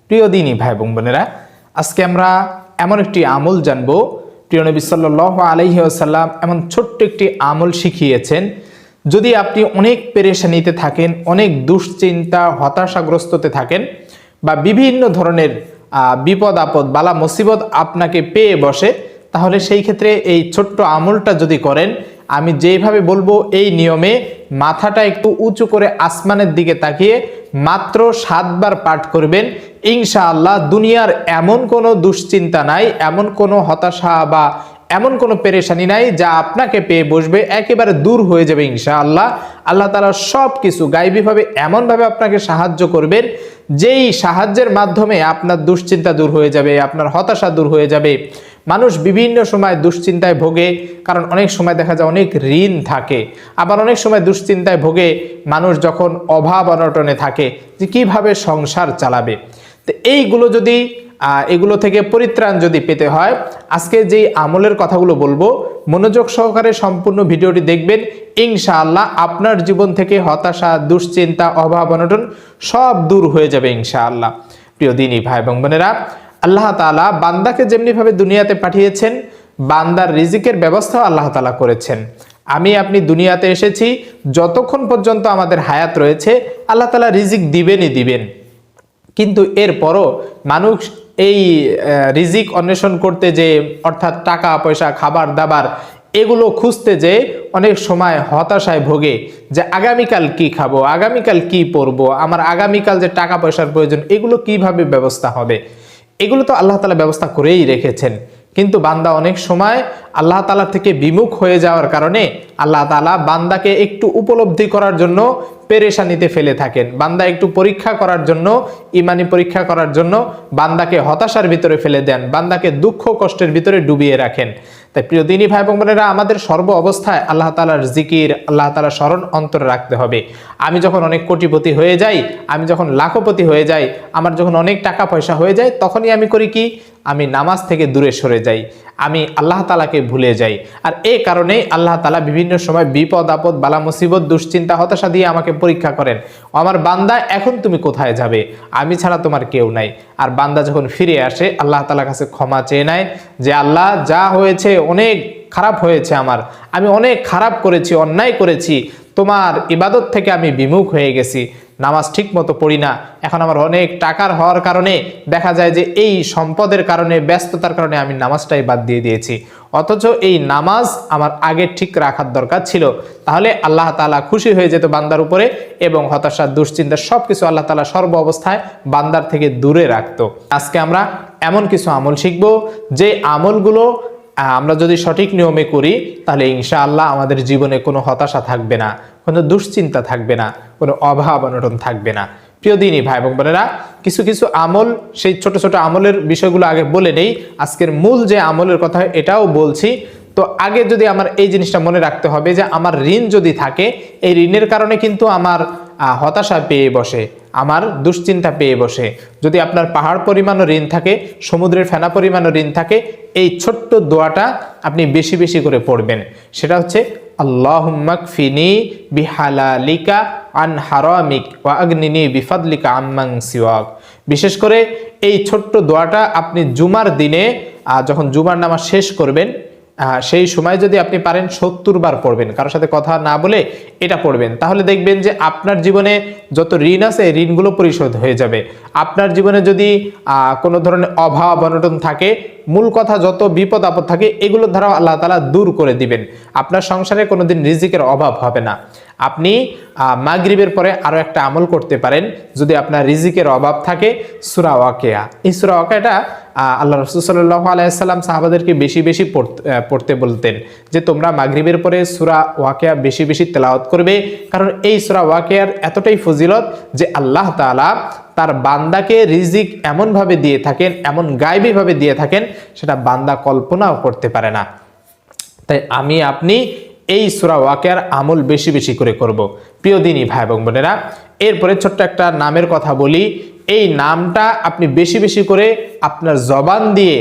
প্রিয় দিনী ভাই এবং বোনেরা, আজকে আমরা এমন একটি আমল জানবো। প্রিয় নবী সাল্লাল্লাহু আলাইহি ওয়াসাল্লাম এমন ছোট্ট একটি আমল শিখিয়েছেন। যদি আপনি অনেক পেরেশানিতে থাকেন, অনেক দুশ্চিন্তা হতাশাগ্রস্ততে থাকেন, বা বিভিন্ন ধরনের বিপদ আপদ বালা মুসিবত আপনাকে পেয়ে বসে, তাহলে সেই ক্ষেত্রে এই ছোট্ট আমলটা যদি করেন, আমি যেভাবে বলবো এই নিয়মে মাথাটা একটু উঁচু করে আসমানের দিকে তাকিয়ে মাত্র 7 বার পাঠ করবেন, ইনশাআল্লাহ দুনিয়ার এমন কোনো দুশ্চিন্তা নাই, এমন কোনো হতাশা বা এমন কোনো পেরেশানি নাই যা আপনাকে পেয়ে বসবে, একেবারে দূর হয়ে যাবে ইনশাআল্লাহ। আল্লাহ তাআলা সব কিছু গায়বীভাবে এমনভাবে আপনাকে সাহায্য করবেন, যেই সাহায্যের মাধ্যমে আপনার দুশ্চিন্তা দূর হয়ে যাবে, আপনার হতাশা দূর হয়ে যাবে। মানুষ বিভিন্ন সময় দুশ্চিন্তায় ভোগে, কারণ অনেক সময় দেখা যায় অনেক ঋণ থাকে, আবার অনেক সময় দুশ্চিন্তায় ভোগে মানুষ যখন অভাব অনটনে থাকে যে কিভাবে সংসার চালাবে। তো এইগুলো যদি এগুলো থেকে পরিত্রাণ যদি পেতে হয়, আজকে যেই আমলের কথাগুলো বলবো মনোযোগ সহকারে সম্পূর্ণ ভিডিওটি দেখবেন, ইনশাআল্লাহ আপনার জীবন থেকে হতাশা, দুশ্চিন্তা, অভাব অনটন সব দূর হয়ে যাবে ইনশাআল্লাহ। প্রিয় দিনী ভাই এবং বোনেরা, আল্লাহ তাআলা বান্দাকে যেমনিভাবে দুনিয়াতে পাঠিয়েছেন, বান্দার রিজিকের ব্যবস্থাও আল্লাহ তাআলা করেছেন। আমি আপনি দুনিয়াতে এসেছি, যতক্ষণ পর্যন্ত আমাদের হায়াত রয়েছে আল্লাহ তাআলা রিজিক দিবেনই দিবেন। কিন্তু এরপরও মানুষ এই রিজিক অন্বেষণ করতে যে, অর্থাৎ টাকা পয়সা, খাবার দাবার এগুলো খুঁজতে যে অনেক সময় হতাশায় ভোগে, যে আগামীকাল কি খাবো, আগামীকাল কি পরবো, আমার আগামীকাল যে টাকা পয়সার প্রয়োজন, এগুলো কিভাবে ব্যবস্থা হবে। এগুলো তো আল্লাহ তাআলা ব্যবস্থা করেই রেখেছেন, কিন্তু বান্দা অনেক সময় আল্লাহ তাআলা থেকে বিমুখ হয়ে যাওয়ার কারণে আল্লাহ তাআলা বান্দাকে একটু উপলব্ধি করার জন্য পেরেশানিতে ফেলে থাকেন। বান্দা একটু পরীক্ষা করার জন্য, ইমানি পরীক্ষা করার জন্য বান্দাকে হতাশার ভিতরে ফেলে দেন, বান্দাকে দুঃখ কষ্টের ভিতরে ডুবিয়ে রাখেন। তাই প্রিয় দিনী ভাই এবং বোনেরা, আমাদের সর্ব অবস্থায় আল্লাহ তাআলার জিকির, আল্লাহ তাআলার স্মরণ অন্তরে রাখতে হবে। আমি যখন অনেক কোটিপতি হয়ে যাই, আমি যখন লাখপতি হয়ে যাই, আমার যখন অনেক টাকা পয়সা হয়ে যায়, তখনই আমি করি কি, আমি নামাজ থেকে দূরে সরে যাই, আমি আল্লাহ তাআলাকে ভুলে যাই। আর এই কারণেই আল্লাহ তাআলা বিভিন্ন সময় বিপদ আপদ বালা মুসিবত দুশ্চিন্তা হতাশা দিয়ে আমাকে পরীক্ষা করেন। আমার বান্দা, এখন তুমি কোথায় যাবে, আমি ছাড়া তোমার কেউ নাই। আর বান্দা যখন ফিরে আসে আল্লাহ তাআলার কাছে ক্ষমা চেয়ে নেয়, যে আল্লাহ যা হয়েছে অনেক খারাপ হয়েছে, আমি অনেক খারাপ করেছি, অন্যায় করেছি, তোমার ইবাদত থেকে আমি বিমুখ হয়ে গেছি, নামাজ ঠিক মতো পড়ি না, এখন আমার অনেক টাকার হওয়ার কারণে দেখা যায় যে এই সম্পদের কারণে, ব্যস্ততার কারণে আমি নামাজটাই বাদ দিয়ে দিয়েছি, অথচ এই নামাজ আমার আগে ঠিক রাখার দরকার ছিল। তাহলে আল্লাহ তাআলা খুশি হয়ে যেত বান্দার উপরে, এবং হতাশা দুশ্চিন্তা সবকিছু আল্লাহ তাআলা সর্ব অবস্থায় বান্দার থেকে দূরে রাখতো। আজকে আমরা এমন কিছু আমল শিখব, যে আমলগুলো আমরা যদি সঠিক নিয়মে করি, তাহলে ইনশাআল্লাহ আমাদের জীবনে কোনো হতাশা থাকবে না, কোনো দুশ্চিন্তা থাকবে না, কোনো অভাব অনটন থাকবে না। প্রিয় দিনী ভাই এবং বোনেরা, কিছু কিছু আমল, সেই ছোট ছোট আমলের বিষয়গুলো আগে বলে নেই, আজকের মূল যে আমলের কথা এটাও বলছি। তো আগে যদি আমার এই জিনিসটা মনে রাখতে হবে যে আমার ঋণ যদি থাকে, এই ঋণের কারণে কিন্তু আমার হতাশা পেয়ে বসে, আমার দুশ্চিন্তা পেয়ে বসে। যদি আপনার পাহাড় পরিমাণও ঋণ থাকে, সমুদ্রের ফেনা পরিমাণও ঋণ থাকে, এই ছোট্ট দোয়াটা আপনি বেশি বেশি করে পড়বেন। সেটা হচ্ছে আল্লাহুম্মা কফিনি বিহালালিকা আন হারামিক ওয়া আগনিনি বিফাদলিকা আম্মান সিওয়াক। বিশেষ করে এই ছোট্ট দোয়াটা আপনি জুমার দিনে যখন জুমার নামাজ শেষ করবেন, সেই সময় যদি আপনি পারেন 70 বার পড়বেন, কারোর সাথে কথা না বলে এটা পড়বেন, তাহলে দেখবেন যে আপনার জীবনে যত ঋণ আছে এই ঋণগুলো পরিশোধ হয়ে যাবে। আপনার জীবনে যদি কোনো ধরনের অভাব অনটন থাকে, মূল কথা যত বিপদ আপদ থাকে, এগুলোর দ্বারা আল্লাহ তাআলা দূর করে দিবেন। আপনার সংসারে কোনোদিন রিজিকের অভাব হবে না। আপনি মাগরিবের পরে আরো একটা আমল করতে পারেন, যদি আপনার রিজিকের অভাব থাকে, সূরা ওয়াকিয়া। এই সূরা ওয়াকিয়াটা আল্লাহ রাসূল সাল্লাল্লাহু আলাইহি সাল্লাম সাহাবাদেরকে বেশি বেশি পড়তে বলতেন, যে তোমরা মাগরিবের পরে সূরা ওয়াকিয়া বেশি বেশি তেলাওয়াত করবে, কারণ এই সূরা ওয়াকিয়ার এতটাই ফজিলত যে আল্লাহ তাআলা তার বান্দাকে রিজিক এমনভাবে দিয়ে থাকেন, এমন গায়বীভাবে দিয়ে থাকেন, সেটা বান্দা কল্পনাও করতে পারে না। তাই আমি আপনি এই সূরা ওয়াকিয়ার আমল বেশি বেশি করে করব। প্রিয় দিনী ভাই এবং বোনেরা, এরপরে ছোট্ট একটা নামের কথা বলি। এই নামটা আপনি বেশি বেশি করে আপনার জবান দিয়ে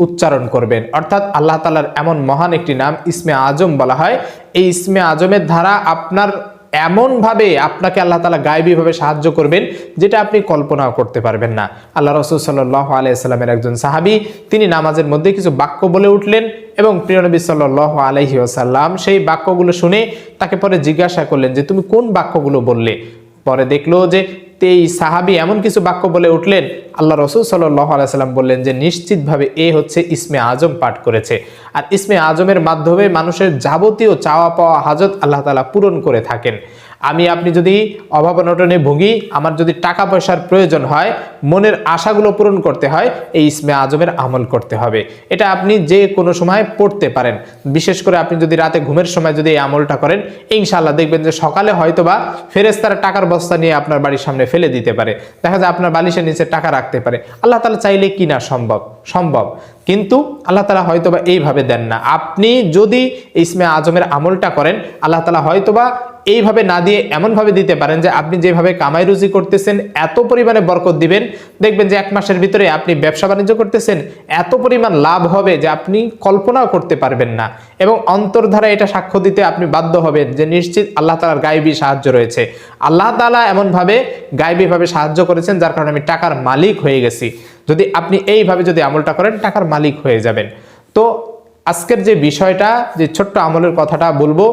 উচ্চারণ করবেন, অর্থাৎ আল্লাহ তাআলার এমন মহান একটি নাম ইসমে আজম বলা হয়। এই ইসমে আজমের দ্বারা আপনার এমনভাবে আপনাকে আল্লাহ তাআলা গায়বীভাবে সাহায্য করবেন যেটা আপনি কল্পনাও করতে পারবেন না। আল্লাহ রাসূল সাল্লাল্লাহু আলাইহি সাল্লামের একজন সাহাবী তিনি নামাজের মধ্যে কিছু বাক্য বলে উঠলেন এবং প্রিয় নবী সাল্লাল্লাহু আলাইহি ওয়াসাল্লাম সেই বাক্যগুলো শুনে তাকে পরে জিজ্ঞাসা করলেন যে তুমি কোন বাক্যগুলো বললে। পরে দেখলো যে এই সাহাবী এমন কিছু বাক্য বলে উঠলেন, আল্লাহ রাসূল সাল্লাল্লাহু আলাইহি সাল্লাম বললেন যে নিশ্চিতভাবে এ হচ্ছে ইসমে আজম পাঠ করেছে, আর ইসমে আজমের মাধ্যমে মানুষের যাবতীয় চাওয়া পাওয়া হাজত আল্লাহ তাআলা পূরণ করে থাকেন। আপনি যদি অভাব অনটনে ভুগি, আমার যদি টাকা পয়সার প্রয়োজন হয়, মনের আশাগুলো পূরণ করতে হয়, এই ইসমে আজমের আমল করতে হবে। এটা আপনি যে কোনো সময় পড়তে পারেন। বিশেষ করে আপনি যদি রাতে ঘুমের সময় যদি এই আমলটা করেন, ইনশাআল্লাহ দেখবেন যে সকালে হয়তোবা ফেরেশতারা টাকার বস্তা নিয়ে আপনার বাড়ির সামনে ফেলে দিতে পারে। দেখা যায় আপনার বালিশের নিচে টাকা রাখতে পারে। আল্লাহ তাআলা চাইলে কি না সম্ভব, কিন্তু আল্লাহ তাআলা হয়তোবা এইভাবে দেন না। আপনি যদি ইসমে আজমের আমলটা করেন, আল্লাহ তাআলা হয়তোবা এইভাবে না দিয়ে এমনভাবে দিতে পারেন যে আপনি যেভাবে কামাই রুজি করতেছেন এত পরিমাণে বরকত দিবেন, দেখবেন যে 1 মাসের ভিতরে আপনি ব্যবসা বাণিজ্য করতেছেন, এত পরিমাণ লাভ হবে যে আপনি কল্পনাও করতে পারবেন না। এবং অন্তর্ধারা এটা সাক্ষ্য দিতে আপনি বাধ্য হবেন যে নিশ্চিত আল্লাহ তাআলার গায়বী সাহায্য রয়েছে। আল্লাহ তাআলা এমনভাবে গায়বীভাবে সাহায্য করেছেন যার কারণে আমি টাকার মালিক হয়ে গেছি। যদি আপনি এইভাবে যদি আমলটা করেন, টাকার মালিক হয়ে যাবেন। তো আজকের যে বিষয়টা, যে ছোট্ট আমলের কথাটা বলবো,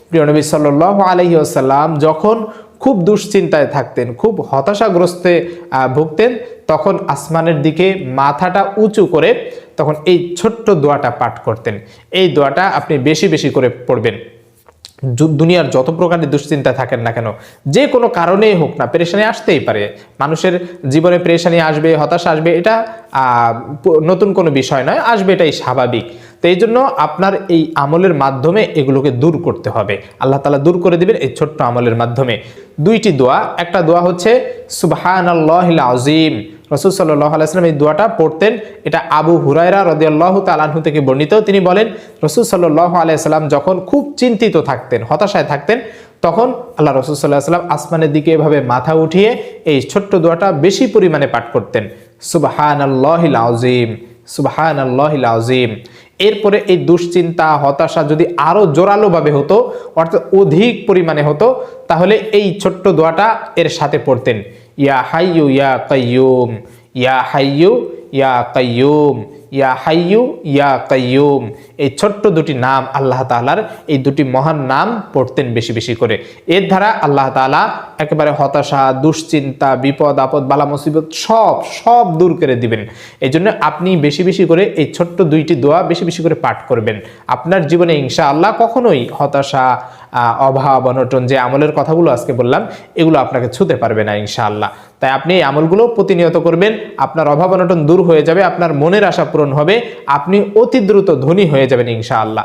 প্রিয় নবী সাল্লাল্লাহু আলাইহি ওয়াসাল্লাম যখন খুব দুশ্চিন্তায় থাকতেন, খুব হতাশাগ্রস্তে ভুগতেন, তখন আসমানের দিকে মাথাটা উঁচু করে তখন এই ছোট্ট দোয়াটা পাঠ করতেন। এই দোয়াটা আপনি বেশি বেশি করে পড়বেন। দুনিয়ার যত প্রকারের দুশ্চিন্তা থাকেন না কেন, যে কোনো কারণেই হোক না, পেরেশানি আসতেই পারে। মানুষের জীবনে পেরেশানি আসবে, হতাশা আসবে, এটা নতুন কোনো বিষয় নয়, আসবে, এটাই স্বাভাবিক। তো এই জন্য আপনার এই আমলের মাধ্যমে এগুলোকে দূর করতে হবে। আল্লাহ তাআলা দূর করে দিবেন এই ছোট্ট আমলের মাধ্যমে। 2টি দোয়া, একটা দোয়া হচ্ছে সুবহানাল্লাহিল আযীম। রাসূল সাল্লাল্লাহু আলাইহি ওয়াসাল্লাম এই দোয়াটা পড়তেন। এটা আবু হুরায়রা রাদিয়াল্লাহু তাআলা আনহু থেকে বর্ণিত। তিনি বলেন রাসূল সাল্লাল্লাহু আলাইহি ওয়াসাল্লাম যখন খুব চিন্তিত থাকতেন, হতাশায় থাকতেন, তখন আল্লাহ রাসূল সাল্লাল্লাহু আলাইহি ওয়াসাল্লাম আসমানের দিকে এভাবে মাথা উঠিয়ে এই ছোট্ট দোয়াটা বেশি পরিমাণে পাঠ করতেন, সুবহানাল্লাহিল আযীম, সুবহানাল্লাহিল আযীম। এরপরে এই দুশ্চিন্তা হতাশা যদি আরো জোরালোভাবে হতো, অর্থাৎ অধিক পরিমাণে হতো, তাহলে এই ছোট্ট দোয়াটা এর সাথে পড়তেন, ইয়া হাইয়ু ইয়া কাইয়ুম, ইয়া হাইয়ু ইয়া কাইয়ুম, ইয়া হাইয়ু ইয়া কাইয়ুম। এই ছোট্ট দুটি নাম আল্লাহ তাআলার, এই দুটি মহান নাম পড়তেন বেশি বেশি করে। এর দ্বারা আল্লাহ তাআলা একেবারে হতাশা, দুশ্চিন্তা, বিপদ আপদ, বালা মুসিবত সব দূর করে দিবেন। এই জন্য আপনি বেশি বেশি করে এই ছোট্ট 2টি দোয়া বেশি বেশি করে পাঠ করবেন। আপনার জীবনে ইনশাআল্লাহ কখনোই হতাশা, অভাব অনটন, যে আমলের কথাগুলো আজকে বললাম, এগুলো আপনাকে ছুঁতে পারবে না ইনশাআল্লাহ। তাই আপনি এই আমলগুলো প্রতিনিয়ত করবেন, আপনার অভাব অনটন দূর হয়ে যাবে, আপনার মনের আশা পূরণ হবে, আপনি অতি দ্রুত ধনী হয়ে যাবেন ইনশাআল্লাহ।